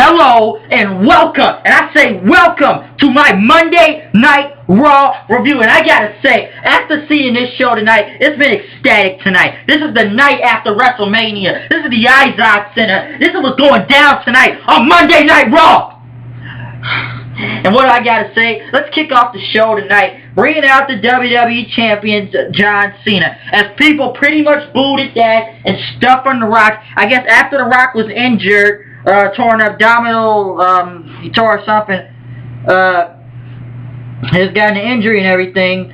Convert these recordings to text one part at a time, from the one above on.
hello, and welcome, and I say welcome to my Monday Night Raw review. And I gotta say, after seeing this show tonight, it's been ecstatic tonight. This is the night after WrestleMania. This is the Izod Center. This is what's going down tonight on Monday Night Raw. And what do I gotta say? Let's kick off the show tonight, bringing out the WWE Champion, John Cena, as people pretty much booed at that and stuff on The Rock. I guess after The Rock was injured, tore an abdominal, he tore something, he's got an injury and everything.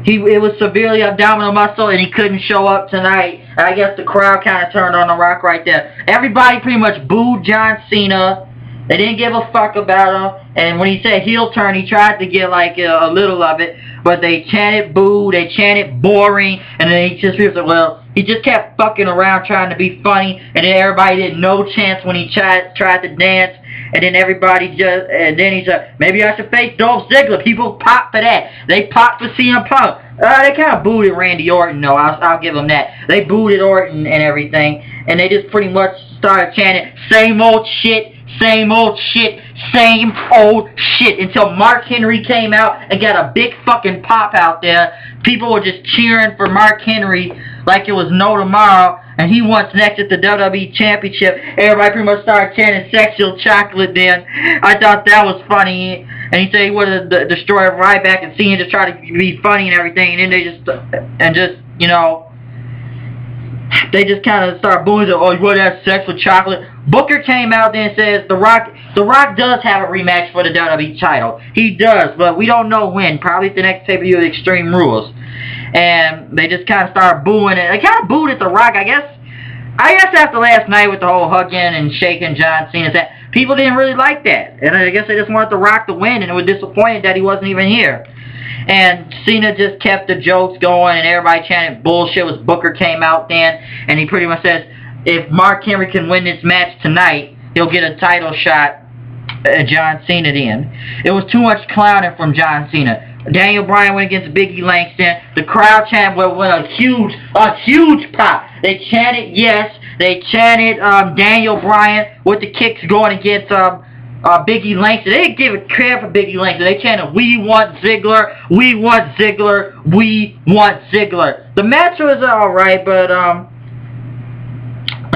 It was severely abdominal muscle, and he couldn't show up tonight. And I guess the crowd kind of turned on The Rock right there. Everybody pretty much booed John Cena. They didn't give a fuck about him, and when he said heel turn, he tried to get like a little of it, but they chanted boo, they chanted boring, and then he just kept fucking around trying to be funny, and then everybody did no chance when he tried to dance, and then then he said, maybe I should face Dolph Ziggler. People popped for that. They popped for CM Punk. They kind of booed at Randy Orton, though. I'll give them that. They booed at Orton and everything, and they just pretty much started chanting, same old shit, same old shit, same old shit, until Mark Henry came out and got a big fucking pop out there. People were just cheering for Mark Henry like it was no tomorrow, and he wants next at the WWE Championship. Everybody pretty much started chanting sexual chocolate then. I thought that was funny, and he said he would have destroyed Ryback, and Cena just tried to be funny and everything, and then they just kind of start booing, oh, you want that sex with chocolate? Booker came out there and says The Rock does have a rematch for the WWE title. He does, but we don't know when. Probably at the next pay-per-view of Extreme Rules. And they just kind of started booing it. They kind of booed at The Rock, I guess after last night with the whole hugging and shaking John Cena, that people didn't really like that. And I guess they just wanted The Rock to win, and they were disappointed that he wasn't even here. And Cena just kept the jokes going, and everybody chanted bullshit as Booker came out then, and he pretty much says, if Mark Henry can win this match tonight, he'll get a title shot at John Cena then. It was too much clowning from John Cena. Daniel Bryan went against Biggie Langston. The crowd chanted with a huge pop. They chanted yes. They chanted Daniel Bryan with the kicks going against Biggie Langston. They didn't give a crap for Biggie Langston. They chanted, we want Ziggler, we want Ziggler, we want Ziggler. The match was alright, but I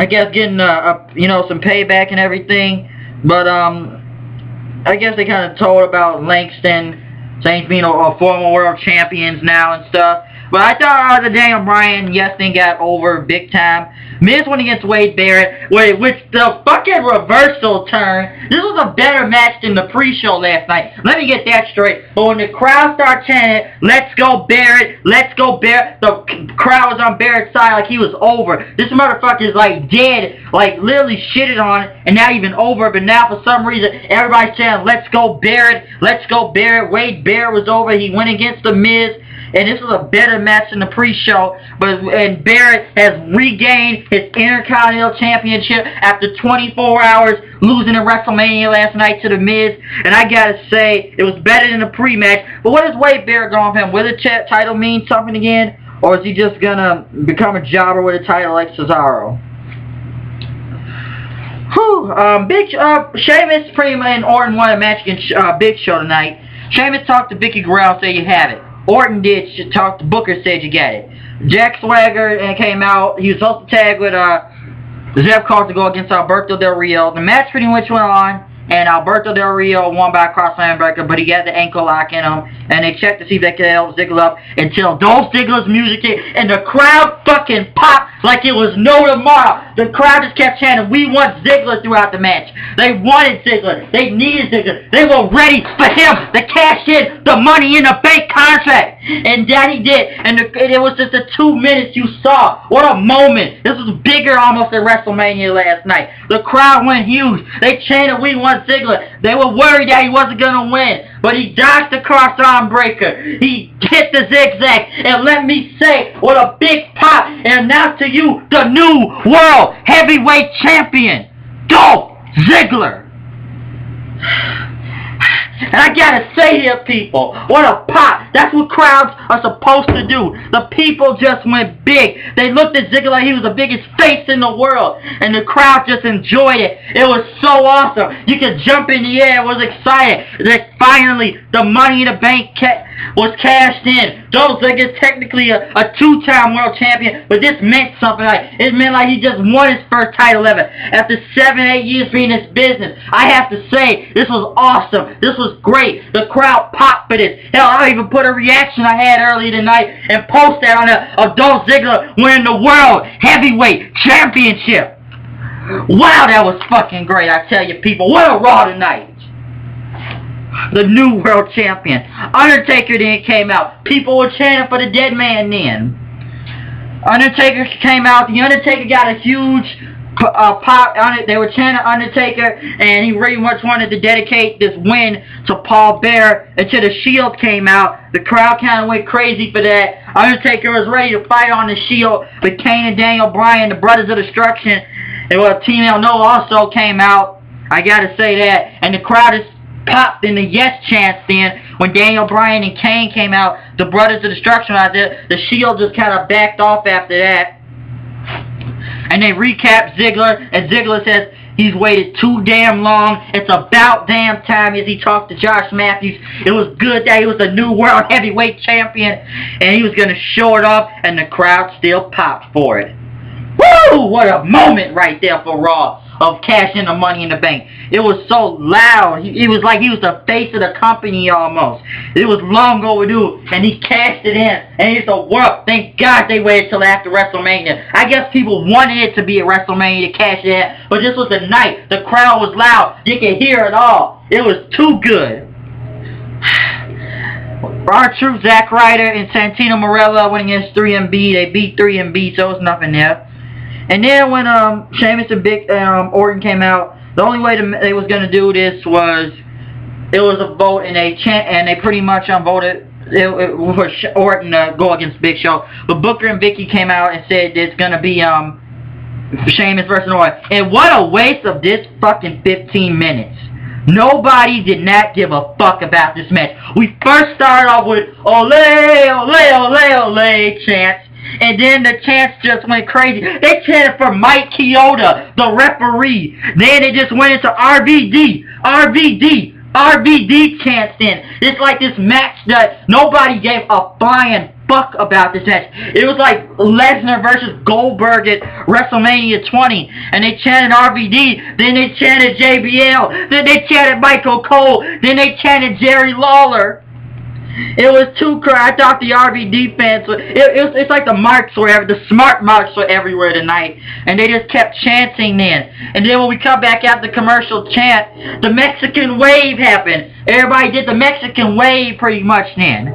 guess getting some payback and everything. But I guess they kind of told about Langston saying being a former world champions now and stuff. But I thought the Daniel Bryan thing got over big time. Miz went against Wade Barrett, which the fucking reversal turn. This was a better match than the pre-show last night. Let me get that straight. But when the crowd started chanting, let's go Barrett, let's go Barrett, the crowd was on Barrett's side like he was over. This motherfucker is like dead, like literally shitted on and not even over. But now for some reason, everybody's chanting, let's go Barrett, let's go Barrett. Wade Barrett was over. He went against the Miz. And this was a better match than the pre-show, and Barrett has regained his Intercontinental Championship after 24 hours, losing at WrestleMania last night to The Miz. And I gotta say, it was better than the pre-match. But what does Wade Barrett going for him? Will the title mean something again, or is he just gonna become a jobber with a title like Cesaro? Sheamus and Orton won a match against Big Show tonight. Sheamus talked to Vicky Guerrero and said you have it. Orton did talk to Booker, said you got it. Jack Swagger came out. He was supposed to tag with Jeff Carter to go against Alberto Del Rio. The match pretty much went on, and Alberto Del Rio won by a cross-line breaker, but he got the ankle lock in him, and they checked to see if they could help Ziggler up until Dolph Ziggler's music hit, and the crowd fucking popped like it was no tomorrow. The crowd just kept chanting, we want Ziggler throughout the match. They wanted Ziggler. They needed Ziggler. They were ready for him to cash in the Money in the Bank contract. And that he did. And it was just the 2 minutes you saw. What a moment. This was bigger almost than WrestleMania last night. The crowd went huge. They chanted, we want Ziggler. They were worried that he wasn't going to win. But he dodged the cross-arm breaker. He hit the zigzag. And let me say, what a big pop. And announce to you, the new World Heavyweight Champion, Dolph Ziggler. And I gotta say here, people, what a pop. That's what crowds are supposed to do. The people just went big. They looked at Ziggler like he was the biggest face in the world. And the crowd just enjoyed it. It was so awesome. You could jump in the air. It was exciting. That finally, the Money in the Bank was cashed in. Dolph Ziggler is technically a two-time world champion, but this meant something. It meant like he just won his first title ever. After 7-8 years being in this business, I have to say, this was awesome. This was great. The crowd popped for this. Hell, I even put a reaction I had earlier tonight and post that on of Dolph Ziggler winning the World Heavyweight Championship. Wow, that was fucking great, I tell you, people. What a Raw tonight. The new world champion. Undertaker then came out. People were chanting for the dead man then. Undertaker came out. The Undertaker got a huge pop on it. They were chanting Undertaker, and he really much wanted to dedicate this win to Paul Bearer. Until the Shield came out, the crowd kind of went crazy for that. Undertaker was ready to fight on the Shield, but Kane and Daniel Bryan, the Brothers of Destruction, and Team El No also came out. I gotta say that, and the crowd is popped in the yes chants then when Daniel Bryan and Kane came out. The Brothers of Destruction out there. The Shield just kind of backed off after that. And they recapped Ziggler, and Ziggler says he's waited too damn long. It's about damn time, as he talked to Josh Matthews. It was good that he was the new world heavyweight champion, and he was going to show it off, and the crowd still popped for it. Woo! What a moment right there for Raw of cashing the Money in the Bank. It was so loud. It was like he was the face of the company almost. It was long overdue, and he cashed it in. And it's a world. Thank God they waited till after WrestleMania. I guess people wanted it to be at WrestleMania to cash it in, but this was the night. The crowd was loud. You could hear it all. It was too good. R-Truth, Zack Ryder, and Santino Marella went against 3MB. They beat 3MB, so it was nothing there. And then when Sheamus and Big Orton came out, the only way they was gonna do this was it was a vote, and they pretty much voted for Orton to go against Big Show. But Booker and Vicky came out and said it's gonna be Sheamus versus Orton. And what a waste of this fucking 15 minutes. Nobody did not give a fuck about this match. We first started off with ole, ole, ole, ole chants. And then the chants just went crazy. They chanted for Mike Chioda, the referee. Then it just went into RVD, RVD, RVD chants then. It's like this match that nobody gave a flying fuck about this match. It was like Lesnar versus Goldberg at WrestleMania 20. And they chanted RVD, then they chanted JBL, then they chanted Michael Cole, then they chanted Jerry Lawler. It was too crazy. I thought the RVD fans it's like the marks were the smart marks were everywhere tonight, and they just kept chanting then. And then when we come back after the commercial chant, the Mexican wave happened. Everybody did the Mexican wave pretty much then.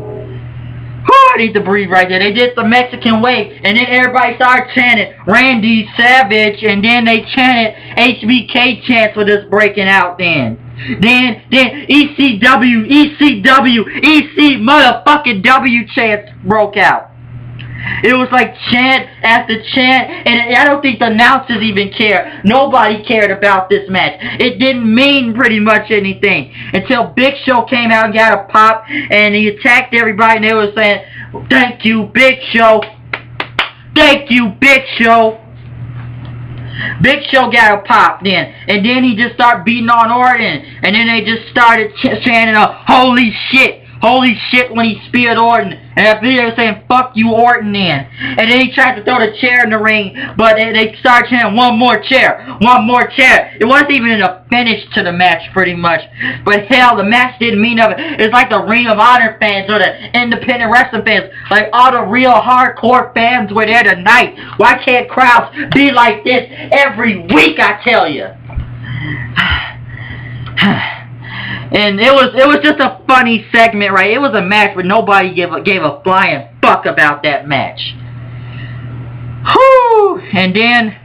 Whew, I need to breathe right there. They did the Mexican wave, and then everybody started chanting Randy Savage, and then they chanted HBK chants with us breaking out then. Then ECW, EC motherfucking W chants broke out. It was like chant after chant, and I don't think the announcers even care. Nobody cared about this match. It didn't mean pretty much anything until Big Show came out and got a pop, and he attacked everybody, and they were saying, "Thank you, Big Show. Thank you, Big Show." Big Show got a pop then, and then he just started beating on Orton, and then they just started chanting holy shit when he speared Orton, and after they were saying fuck you Orton then, and then he tried to throw the chair in the ring, but they started chanting one more chair, one more chair. It wasn't even a finish to the match pretty much, but hell, the match didn't mean nothing. It's like the Ring of Honor fans or the independent wrestling fans, like all the real hardcore fans were there tonight. Why can't crowds be like this every week, I tell you? And it was just a funny segment, right? It was a match, but nobody gave a flying fuck about that match. Whew! And then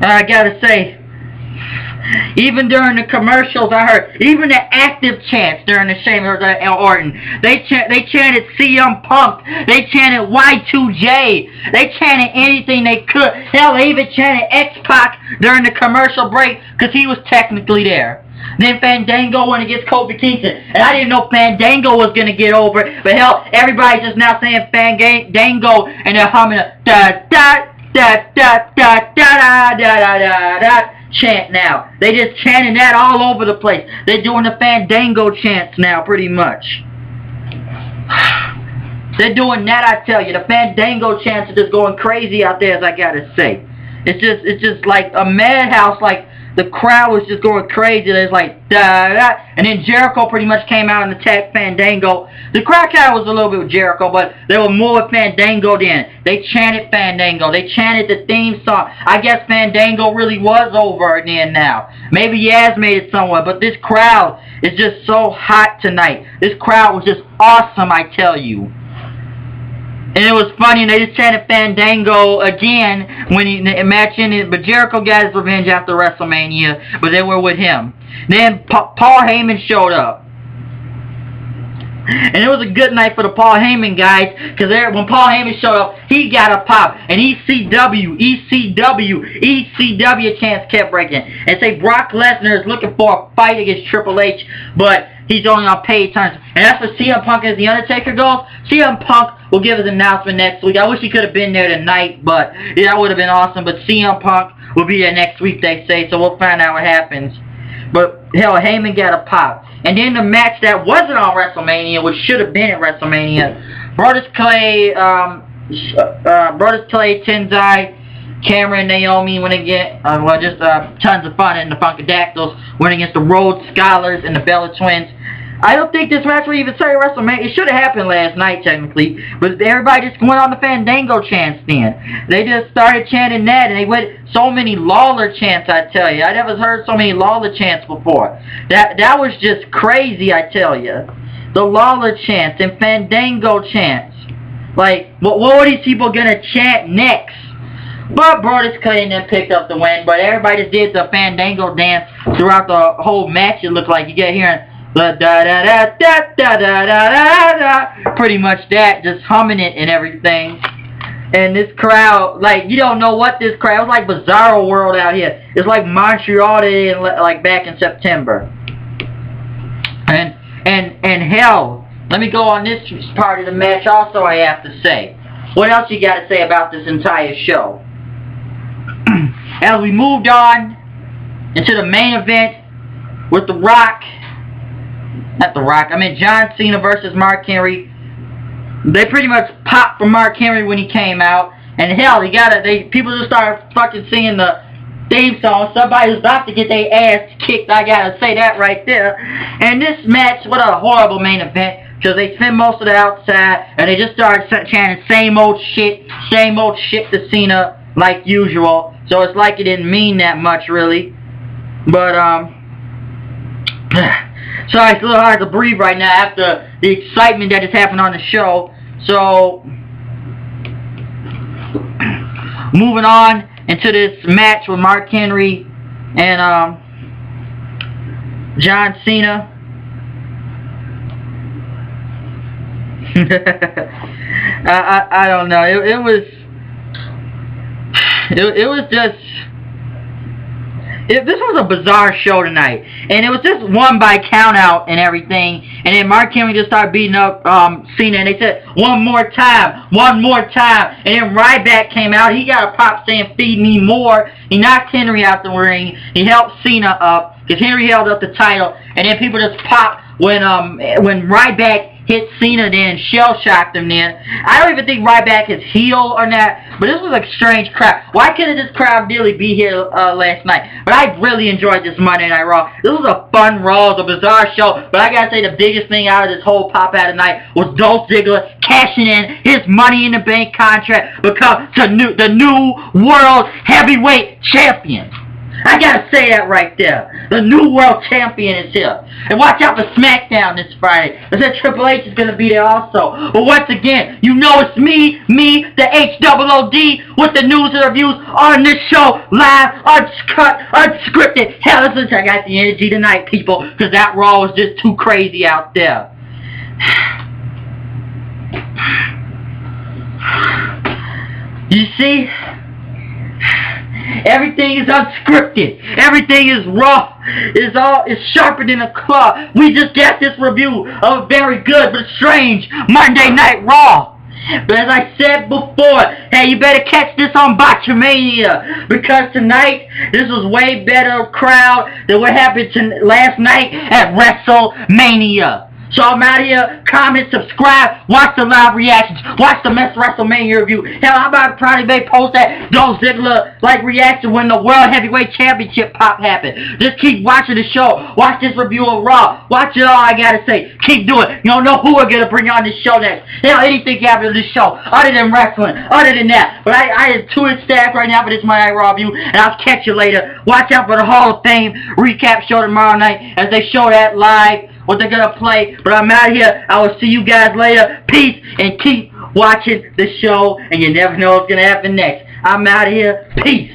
I gotta say, Even during the commercials, I heard, even the active chants during the Shane Orton, they chanted CM Punk, they chanted Y2J, they chanted anything they could. Hell, they even chanted X-Pac during the commercial break, because he was technically there. Then Fandango went against Kofi Kingston, and I didn't know Fandango was gonna get over it, but hell, everybody's just now saying Fandango, and they're humming a da-da-da-da-da-da-da-da-da chant now. They just chanting that all over the place. They're doing the Fandango chants now, pretty much. They're doing that, I tell you. The Fandango chants are just going crazy out there, as I gotta say. It's just like a madhouse. Like the crowd was just going crazy. There's like da da, and then Jericho pretty much came out and attacked Fandango. The crowd kind of was a little bit with Jericho, but they were more with Fandango then. They chanted Fandango. They chanted the theme song. I guess Fandango really was over then now. Maybe Yaz made it somewhere, but this crowd is just so hot tonight. This crowd was just awesome, I tell you. And it was funny, and they just chanted Fandango again when he match ended, but Jericho got his revenge after WrestleMania, but they were with him. Then Paul Heyman showed up. And it was a good night for the Paul Heyman guys, because when Paul Heyman showed up, he got a pop. And ECW chants kept breaking. And say Brock Lesnar is looking for a fight against Triple H, but he's only on paid terms. And that's for CM Punk as The Undertaker goes. CM Punk will give his announcement next week. I wish he could have been there tonight, but yeah, that would have been awesome. But CM Punk will be there next week, they say, so we'll find out what happens. But hell, Heyman got a pop. And then the match that wasn't on WrestleMania, which should have been at WrestleMania, Brodus Clay, Tenzai, Cameron, Naomi went against, tons of fun, and the Funkadactyls went against the Rhodes Scholars and the Bella Twins. I don't think this match would even say WrestleMania. It should have happened last night, technically. But everybody just went on the Fandango chants then. They just started chanting that, and they went so many Lawler chants, I tell you. I never heard so many Lawler chants before. That was just crazy, I tell you. The Lawler chants and Fandango chants. Like, what were these people going to chant next? But Brodus Clay then picked up the win. But everybody just did the Fandango dance throughout the whole match, it looked like. You get hearing da da da da da da da da da, pretty much that, just humming it and everything. And this crowd, like, you don't know what this crowd, it was like Bizarro World out here. It's like Montreal today, like back in September. And hell, let me go on this part of the match also, I have to say. What else you got to say about this entire show? As we moved on into the main event with The Rock, not The Rock, I mean John Cena versus Mark Henry. They pretty much popped for Mark Henry when he came out, and hell, people just started fucking singing the theme song. Somebody was about to get their ass kicked, I gotta say that right there. And this match, what a horrible main event, because they spent most of the outside, and they just started chanting same old shit to Cena, like usual. So it's like it didn't mean that much, really. But, sorry, it's a little hard to breathe right now after the excitement that has happened on the show. So, moving on into this match with Mark Henry and John Cena. I don't know. It was just. This was a bizarre show tonight, and it was just won by count out and everything, and then Mark Henry just started beating up Cena, and they said one more time, and then Ryback came out. He got a pop saying feed me more. He knocked Henry out the ring. He helped Cena up because Henry held up the title, and then people just popped when Ryback hit Cena then, shell-shocked him then. I don't even think Ryback is heel or not, but this was a strange crowd. Why couldn't this crowd really be here last night? But I really enjoyed this Monday Night Raw. This was a fun Raw, it was a bizarre show, but I gotta say the biggest thing out of this whole pop out tonight was Dolph Ziggler cashing in his Money in the Bank contract, become the new World Heavyweight Champion. I gotta say that right there. The new world champion is here. And watch out for SmackDown this Friday. I said Triple H is gonna be there also. But once again, you know it's me, the HOOD, with the news and reviews on this show, live, uncut, unscripted. Hell, listen, I got the energy tonight, people, because that Raw was just too crazy out there. You see? Everything is unscripted. Everything is raw. It's sharper than a claw. We just got this review of a very good but strange Monday Night Raw. But as I said before, hey, you better catch this on Botchamania, because tonight this was way better crowd than what happened last night at WrestleMania. So I'm out here, comment, subscribe, watch the live reactions, watch the Mess WrestleMania review. Hell, I'm about to probably may post that Dolph Ziggler reaction when the World Heavyweight Championship pop happened. Just keep watching the show. Watch this review of Raw. Watch it all I gotta say. Keep doing it. You don't know who we're gonna bring on this show next. Hell, anything can happen to this show other than wrestling, other than that. But I have two in stack right now for this Monday Night Raw review, and I'll catch you later. Watch out for the Hall of Fame recap show tomorrow night as they show that live, what they're gonna play. But I'm out here. I will see you guys later. Peace, and keep watching the show, and you never know what's gonna happen next. I'm out of here. Peace.